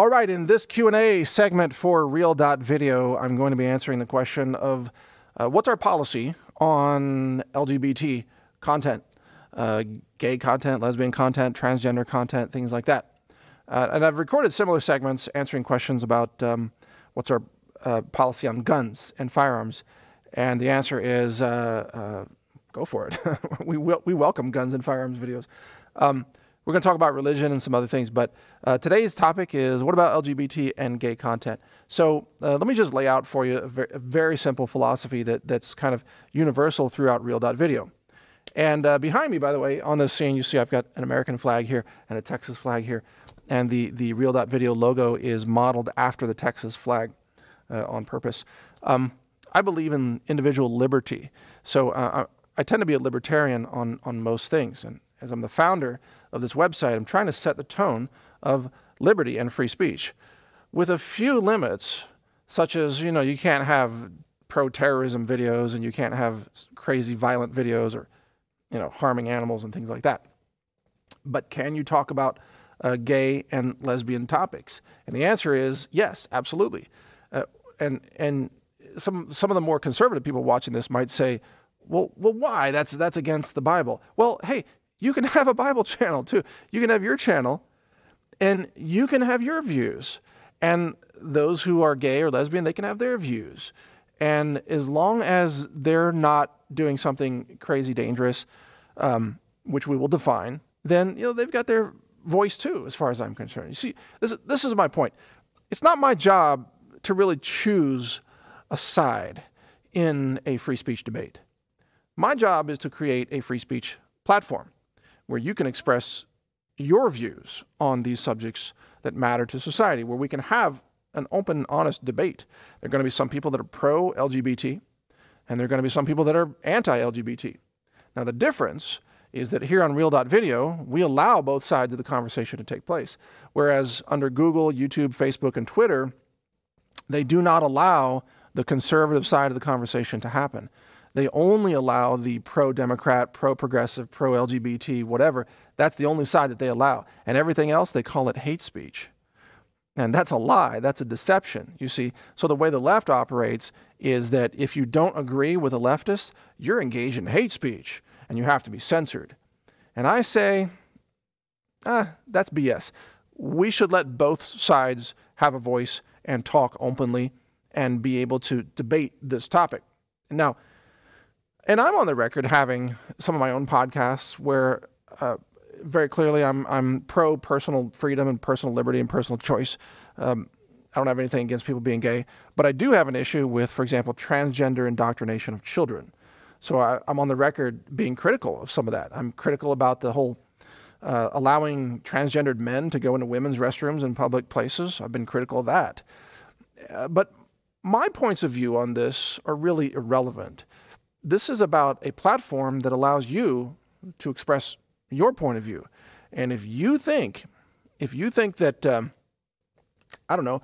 All right, in this Q&A segment for Real.Video, I'm going to be answering the question of what's our policy on LGBT content, gay content, lesbian content, transgender content, things like that. And I've recorded similar segments answering questions about what's our policy on guns and firearms. And the answer is go for it. We welcome guns and firearms videos. We're going to talk about religion and some other things, but today's topic is what about LGBT and gay content? So let me just lay out for you a very simple philosophy that's kind of universal throughout Real.Video. And behind me, by the way, on this scene, you see I've got an American flag here and a Texas flag here. And the Real.Video logo is modeled after the Texas flag on purpose. I believe in individual liberty. So I tend to be a libertarian on most things. And as I'm the founder of this website, I'm trying to set the tone of liberty and free speech with a few limits, such as, you know, you can't have pro-terrorism videos and you can't have crazy violent videos or, you know, harming animals and things like that. But can you talk about gay and lesbian topics? And the answer is yes, absolutely. And some of the more conservative people watching this might say, well, why? That's against the Bible. Well, hey, you can have a Bible channel too. You can have your channel and you can have your views. And those who are gay or lesbian, they can have their views. And as long as they're not doing something crazy dangerous, which we will define, then, you know, they've got their voice too, as far as I'm concerned. You see, this is my point. It's not my job to really choose a side in a free speech debate. My job is to create a free speech platform where you can express your views on these subjects that matter to society, where we can have an open, honest debate. There are going to be some people that are pro-LGBT, and there are going to be some people that are anti-LGBT. Now, the difference is that here on Real.Video, we allow both sides of the conversation to take place, whereas under Google, YouTube, Facebook, and Twitter, they do not allow the conservative side of the conversation to happen. They only allow the pro-Democrat, pro-progressive, pro-LGBT, whatever. That's the only side that they allow. And everything else, they call it hate speech. And that's a lie. That's a deception, you see. So the way the left operates is that if you don't agree with a leftist, you're engaged in hate speech and you have to be censored. And I say, that's BS. We should let both sides have a voice and talk openly and be able to debate this topic. Now, and I'm on the record having some of my own podcasts where very clearly I'm pro personal freedom and personal liberty and personal choice. I don't have anything against people being gay, but I do have an issue with, for example, transgender indoctrination of children. So I'm on the record being critical of some of that. I'm critical about the whole allowing transgendered men to go into women's restrooms in public places. I've been critical of that. But my points of view on this are really irrelevant. This is about a platform that allows you to express your point of view. And if you think that, I don't know,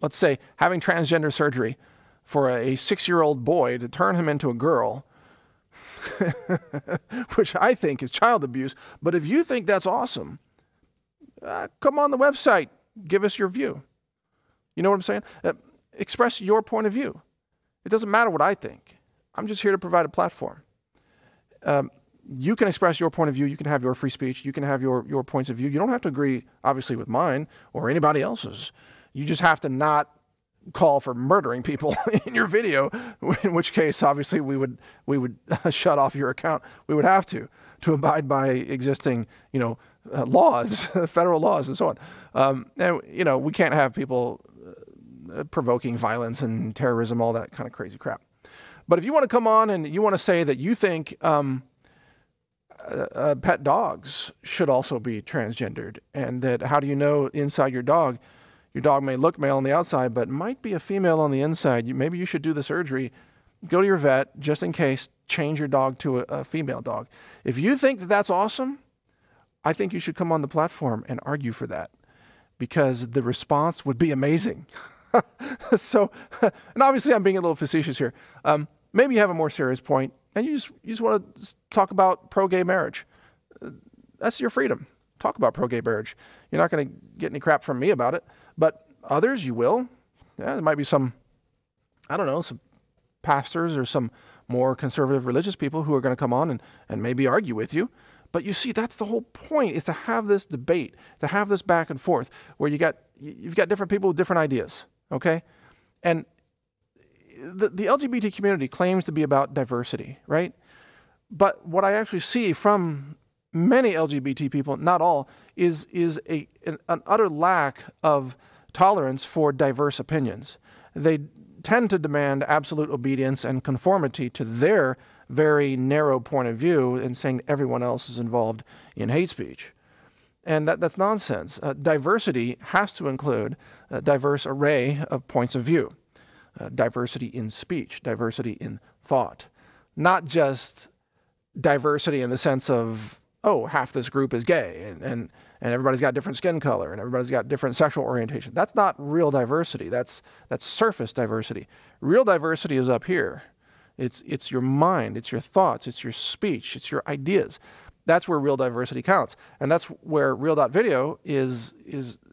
let's say having transgender surgery for a 6-year-old boy to turn him into a girl, which I think is child abuse, but if you think that's awesome, come on the website, give us your view. You know what I'm saying? Express your point of view. It doesn't matter what I think. I'm just here to provide a platform. You can express your point of view. You can have your free speech. You can have your points of view. You don't have to agree, obviously, with mine or anybody else's. You just have to not call for murdering people in your video, in which case, obviously, we would shut off your account. We would have to abide by existing, you know, laws, federal laws, and so on. And you know, we can't have people provoking violence and terrorism, all that kind of crazy crap. But if you want to come on and you want to say that you think pet dogs should also be transgendered, and that how do you know inside your dog may look male on the outside, but might be a female on the inside. Maybe you should do the surgery, go to your vet, just in case, change your dog to a female dog. If you think that that's awesome, I think you should come on the platform and argue for that, because the response would be amazing. So, and obviously I'm being a little facetious here. Maybe you have a more serious point and you just want to talk about pro-gay marriage. That's your freedom. talk about pro-gay marriage. You're not going to get any crap from me about it, but others you will. Yeah, there might be some, I don't know, some pastors or some more conservative religious people who are going to come on and maybe argue with you. But you see, that's the whole point, is to have this debate, to have this back and forth where you've got different people with different ideas, okay? And the LGBT community claims to be about diversity, right? But what I actually see from many LGBT people, not all, is an utter lack of tolerance for diverse opinions. They tend to demand absolute obedience and conformity to their very narrow point of view and saying that everyone else is involved in hate speech. And that's nonsense. Diversity has to include a diverse array of points of view. Diversity in speech, diversity in thought. Not just diversity in the sense of, oh, half this group is gay and everybody's got different skin color and everybody's got different sexual orientation. That's not real diversity. That's surface diversity. Real diversity is up here. It's your mind, it's your thoughts, it's your speech, it's your ideas. That's where real diversity counts. And that's where Real.Video is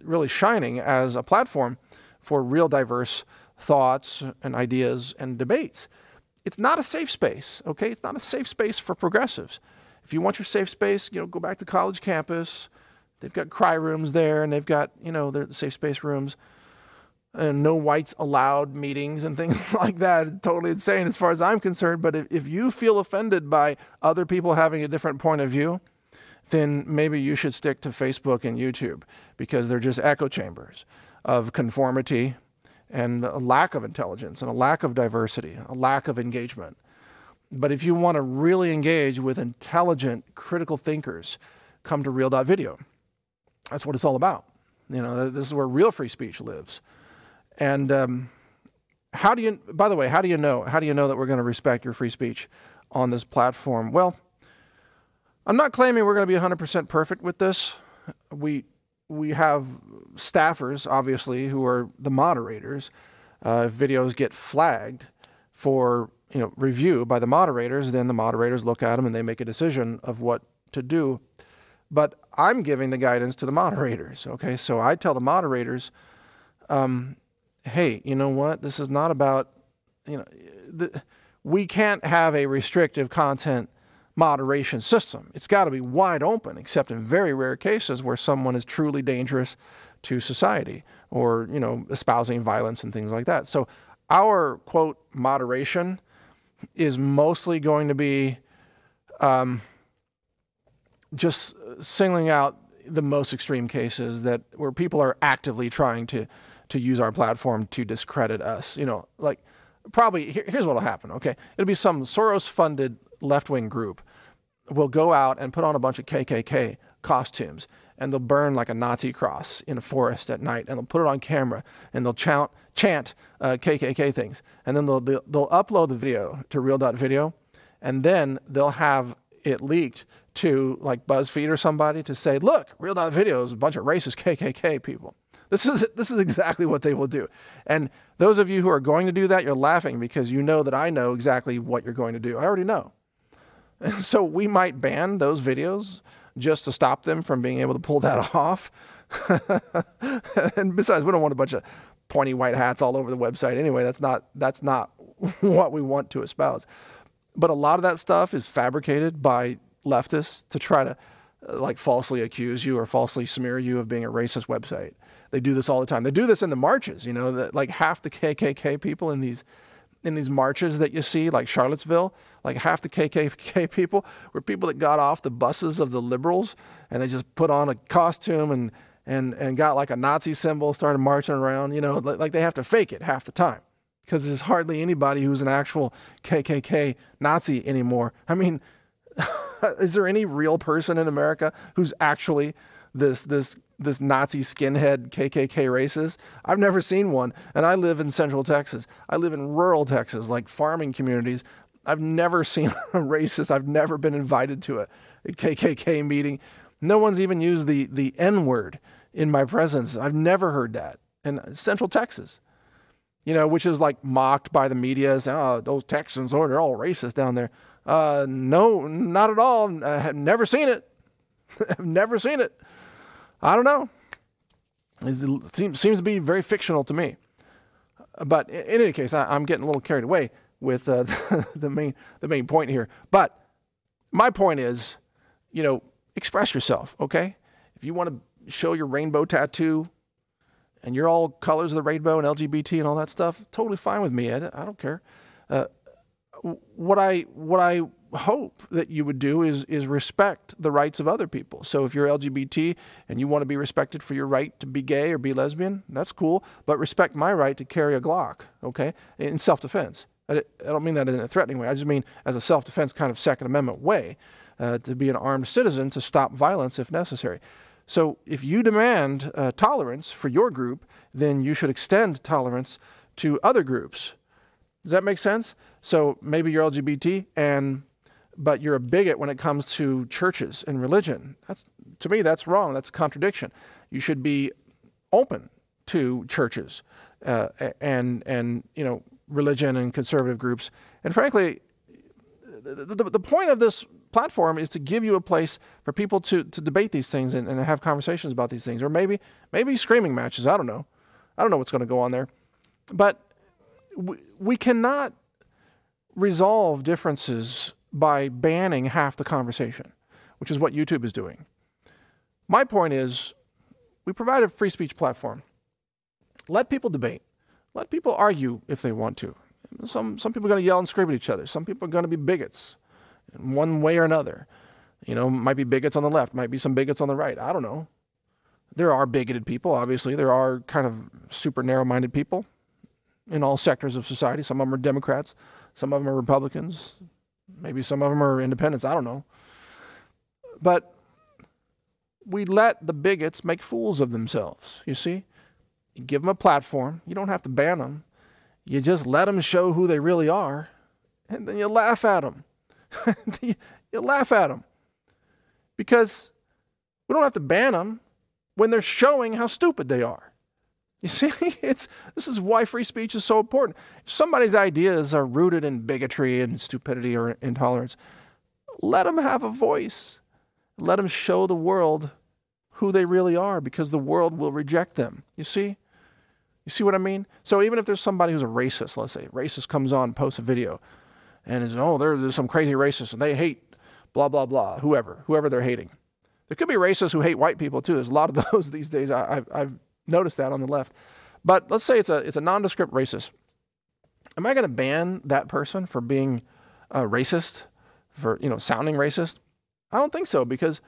really shining as a platform for real diverse thoughts and ideas and debates. It's not a safe space, okay? It's not a safe space for progressives. If you want your safe space, go back to college campus. They've got cry rooms there, and they've got, their safe space rooms, and no whites allowed meetings and things like that. It's totally insane as far as I'm concerned. But if you feel offended by other people having a different point of view, then maybe you should stick to Facebook and YouTube, because they're just echo chambers of conformity and a lack of intelligence and a lack of diversity, a lack of engagement. But if you want to really engage with intelligent, critical thinkers, come to Real.Video. That's what it's all about. This is where real free speech lives. And by the way, how do you know that we're going to respect your free speech on this platform? Well, I'm not claiming we're going to be 100% perfect with this. We have staffers, obviously, who are the moderators. If videos get flagged for review by the moderators, then the moderators look at them and they make a decision of what to do. But I'm giving the guidance to the moderators, okay? So I tell the moderators, hey, you know what? This is not about, we can't have a restrictive content moderation system. It's got to be wide open, except in very rare cases where someone is truly dangerous to society or, espousing violence and things like that. So our, quote, moderation is mostly going to be just singling out the most extreme cases where people are actively trying to use our platform to discredit us. Probably, here's what will happen, okay? It'll be some Soros-funded left-wing group will go out and put on a bunch of KKK costumes, and they'll burn like a Nazi cross in a forest at night, and they'll put it on camera, and they'll chant KKK things. And then they'll upload the video to Real.Video, and then they'll have it leaked to like BuzzFeed or somebody to say, look, Real.Video is a bunch of racist KKK people. This is exactly what they will do. And those of you who are going to do that, you're laughing because you know that I know exactly what you're going to do. I already know. And so we might ban those videos just to stop them from being able to pull that off. And besides, we don't want a bunch of pointy white hats all over the website anyway. That's not what we want to espouse. But a lot of that stuff is fabricated by leftists to try to falsely accuse you or falsely smear you of being a racist website. They do this all the time. They do this in the marches, that like half the KKK people in these marches that you see, like Charlottesville, like half the KKK people were people that got off the buses of the liberals and they just put on a costume and got like a Nazi symbol, started marching around, like they have to fake it half the time because there's hardly anybody who's an actual KKK Nazi anymore. I mean, is there any real person in America who's actually this Nazi skinhead KKK racist? I've never seen one, and I live in Central Texas. I live in rural Texas, like farming communities. I've never seen a racist. I've never been invited to a KKK meeting. No one's even used the N-word in my presence. I've never heard that. In Central Texas, which is like mocked by the media, saying, oh, those Texans, they're all racist down there. No, not at all. I have never seen it. I've never seen it. I don't know. It seems to be very fictional to me. But in any case, I'm getting a little carried away with the main point here. But my point is, express yourself, okay? If you want to show your rainbow tattoo and you're all colors of the rainbow and LGBT and all that stuff, totally fine with me, Ed. I don't care. What I hope that you would do is respect the rights of other people. So if you're LGBT and you want to be respected for your right to be gay or be lesbian, that's cool, but respect my right to carry a Glock, okay, in self-defense. I don't mean that in a threatening way. I just mean as a self-defense kind of Second Amendment way, to be an armed citizen to stop violence if necessary. So if you demand tolerance for your group, then you should extend tolerance to other groups. Does that make sense? So maybe you're LGBT, but you're a bigot when it comes to churches and religion. To me, that's wrong. That's a contradiction. You should be open to churches and religion and conservative groups. And frankly, the point of this platform is to give you a place for people to debate these things and have conversations about these things, or maybe screaming matches. I don't know. I don't know what's going to go on there. But we cannot resolve differences by banning half the conversation, which is what YouTube is doing. My point is, we provide a free speech platform. Let people debate. Let people argue if they want to. Some people are going to yell and scream at each other. Some people are going to be bigots in one way or another. Might be bigots on the left, might be some bigots on the right. I don't know. There are bigoted people, obviously. There are kind of super narrow-minded people in all sectors of society. Some of them are Democrats. Some of them are Republicans. Maybe some of them are independents. I don't know. But we let the bigots make fools of themselves, you see? You give them a platform. You don't have to ban them. You just let them show who they really are, and then you laugh at them. You laugh at them. Because we don't have to ban them when they're showing how stupid they are. You see, this is why free speech is so important. If somebody's ideas are rooted in bigotry and stupidity or intolerance, let them have a voice. Let them show the world who they really are, because the world will reject them. You see? You see what I mean? So even if there's somebody who's a racist, let's say, racist comes on, posts a video, and is, there's some crazy racists, and they hate blah, blah, blah, whoever they're hating. There could be racists who hate white people, too. There's a lot of those these days. I've noticed that on the left. But let's say it's a nondescript racist. Am I going to ban that person for being racist, for sounding racist? I don't think so, because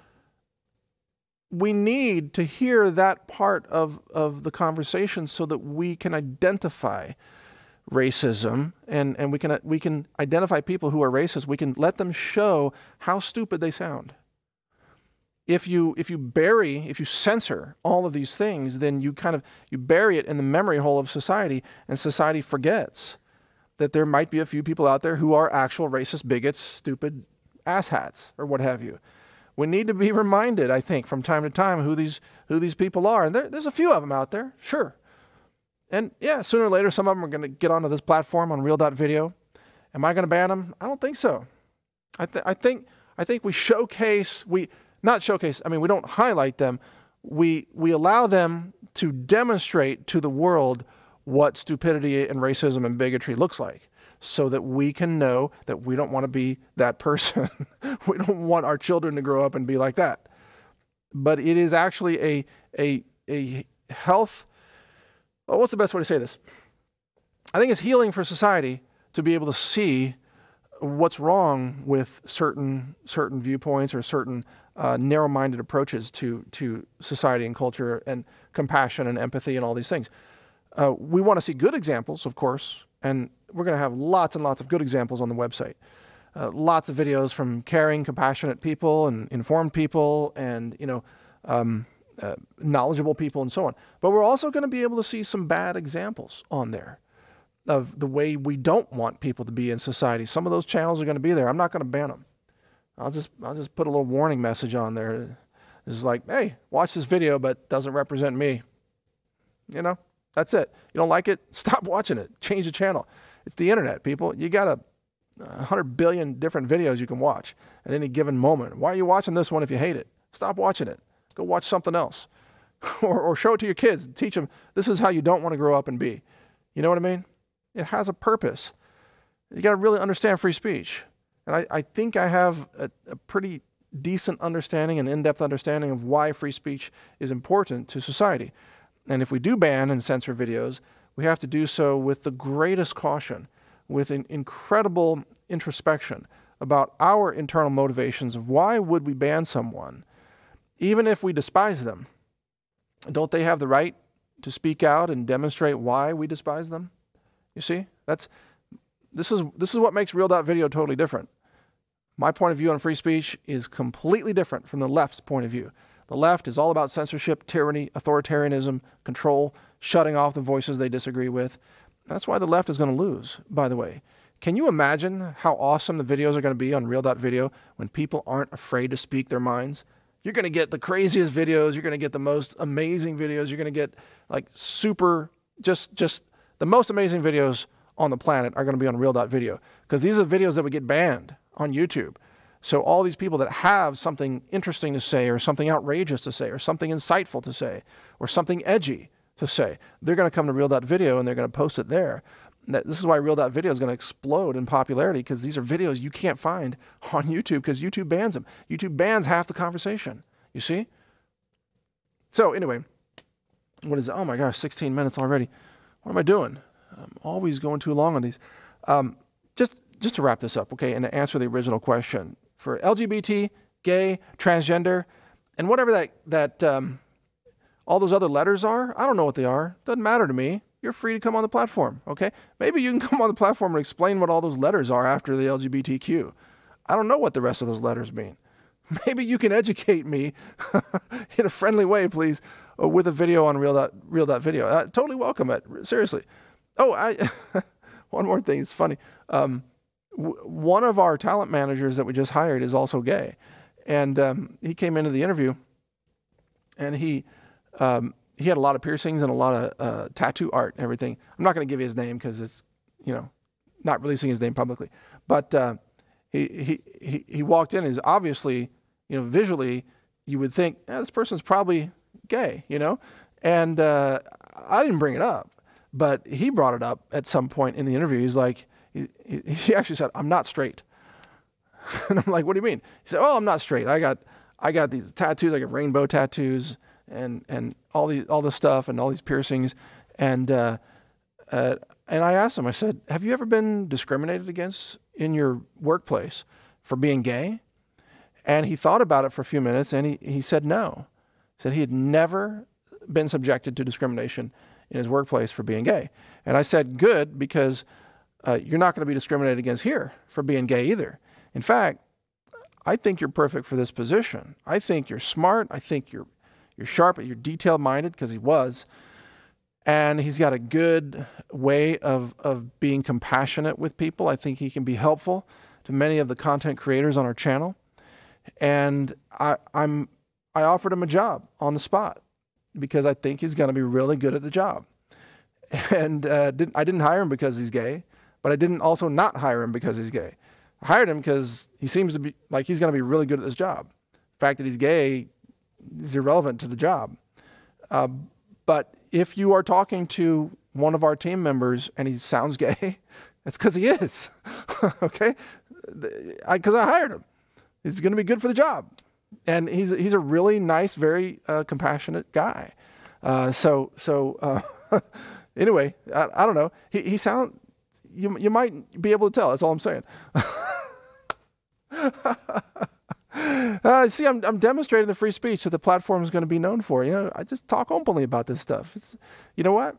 we need to hear that part of the conversation so that we can identify racism and we can identify people who are racist. We can let them show how stupid they sound. If you censor all of these things, then you bury it in the memory hole of society, and society forgets that there might be a few people out there who are actual racist, bigots, stupid asshats, or what have you. We need to be reminded, I think, from time to time who these people are, and there's a few of them out there, sure. And yeah, sooner or later, some of them are going to get onto this platform on Real.Video. Am I going to ban them? I don't think so. I think we showcase. We don't highlight them. We allow them to demonstrate to the world what stupidity and racism and bigotry looks like, so that we can know that we don't want to be that person. We don't want our children to grow up and be like that. But it is actually a health. Well, what's the best way to say this? I think it's healing for society to be able to see what's wrong with certain viewpoints or certain narrow-minded approaches to society and culture and compassion and empathy and all these things. We want to see good examples, of course, and we're going to have lots and lots of good examples on the website. Lots of videos from caring, compassionate people and informed people and, knowledgeable people and so on. But we're also going to be able to see some bad examples on there of the way we don't want people to be in society. Some of those channels are going to be there. I'm not going to ban them. I'll just put a little warning message on there. It's like, hey, watch this video, but doesn't represent me. That's it. You don't like it? Stop watching it. Change the channel. It's the internet, people. You got 100 billion different videos you can watch at any given moment. Why are you watching this one if you hate it? Stop watching it. Go watch something else. or show it to your kids. Teach them this is how you don't want to grow up and be. You know what I mean? It has a purpose. You got to really understand free speech. And I think I have a pretty decent understanding and in-depth understanding of why free speech is important to society. And if we do ban and censor videos, we have to do so with the greatest caution, with an incredible introspection about our internal motivations of why would we ban someone, even if we despise them. Don't they have the right to speak out and demonstrate why we despise them? You see, this is what makes Real.Video totally different. My point of view on free speech is completely different from the left's point of view. The left is all about censorship, tyranny, authoritarianism, control, shutting off the voices they disagree with. That's why the left is going to lose, by the way. Can you imagine how awesome the videos are going to be on Real.Video when people aren't afraid to speak their minds? You're going to get the craziest videos. You're going to get the most amazing videos. You're going to get like just the most amazing videos on the planet are going to be on Real.Video, because these are the videos that would get banned on YouTube. So all these people that have something interesting to say, or something outrageous to say, or something insightful to say, or something edgy to say, they're going to come to Real.Video and they're going to post it there. This is why Real.Video is going to explode in popularity, because these are videos you can't find on YouTube because YouTube bans them. YouTube bans half the conversation, you see? So anyway, what is it? Oh my gosh, 16 minutes already. What am I doing? I'm always going too long on these. Just to wrap this up, okay, and to answer the original question, for LGBT, gay, transgender, and whatever all those other letters are, I don't know what they are. Doesn't matter to me. You're free to come on the platform, okay? Maybe you can come on the platform and explain what all those letters are after the LGBTQ. I don't know what the rest of those letters mean. Maybe you can educate me in a friendly way, please, with a video on Real.Video. Totally welcome it, seriously. Oh, one more thing, it's funny. One of our talent managers that we just hired is also gay. And he came into the interview, and he had a lot of piercings and a lot of tattoo art and everything. I'm not going to give you his name because it's, not releasing his name publicly. But he walked in, and he's obviously, visually, you would think, this person's probably gay, And I didn't bring it up, but he brought it up at some point in the interview. He's like, he actually said, "I'm not straight." And I'm like, "What do you mean?" He said, "Oh, I'm not straight. I got these tattoos. I got rainbow tattoos and all this stuff and all these piercings." And I asked him, I said, "Have you ever been discriminated against in your workplace for being gay?" And he thought about it for a few minutes, and he said no. He said he had never been subjected to discrimination in his workplace for being gay. And I said, "Good, because you're not going to be discriminated against here for being gay either. In fact, I think you're perfect for this position. I think you're smart. I think you're sharp. You're detail-minded," because he was. And he's got a good way of being compassionate with people. I think he can be helpful to many of the content creators on our channel. And I offered him a job on the spot because I think he's going to be really good at the job. And I didn't hire him because he's gay, but I didn't also not hire him because he's gay. I hired him because he seems to be like he's going to be really good at this job. The fact that he's gay is irrelevant to the job. But if you are talking to one of our team members and he sounds gay, that's because he is, okay? Because I hired him. He's going to be good for the job. And he's a really nice, very compassionate guy. Anyway, I don't know. He sounds, you might be able to tell. That's all I'm saying. See, I'm demonstrating the free speech that the platform is going to be known for. I just talk openly about this stuff. It's, you know what?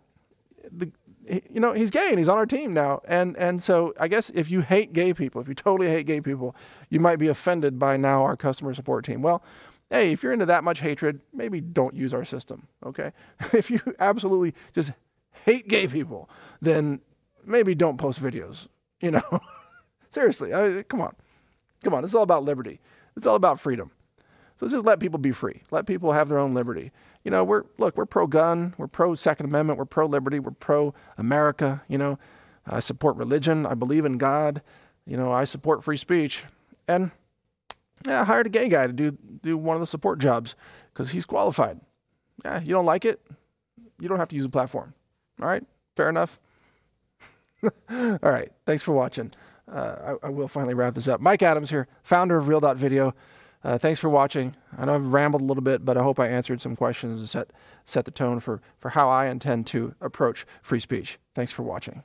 He's gay and he's on our team now. And so I guess if you hate gay people, if you totally hate gay people, you might be offended by now our customer support team. Well, hey, if you're into that much hatred, maybe don't use our system, okay? If you absolutely just hate gay people, then maybe don't post videos, Seriously, come on. This is all about liberty. It's all about freedom. So just let people be free. Let people have their own liberty. We're pro-gun, we're pro-Second Amendment, we're pro-liberty, we're pro-America, I support religion, I believe in God, I support free speech. And I hired a gay guy to do one of the support jobs because he's qualified. Yeah, you don't like it? You don't have to use the platform. All right, fair enough. All right, thanks for watching. I will finally wrap this up. Mike Adams here, founder of Real.Video. Thanks for watching. I know I've rambled a little bit, but I hope I answered some questions and set the tone for how I intend to approach free speech. Thanks for watching.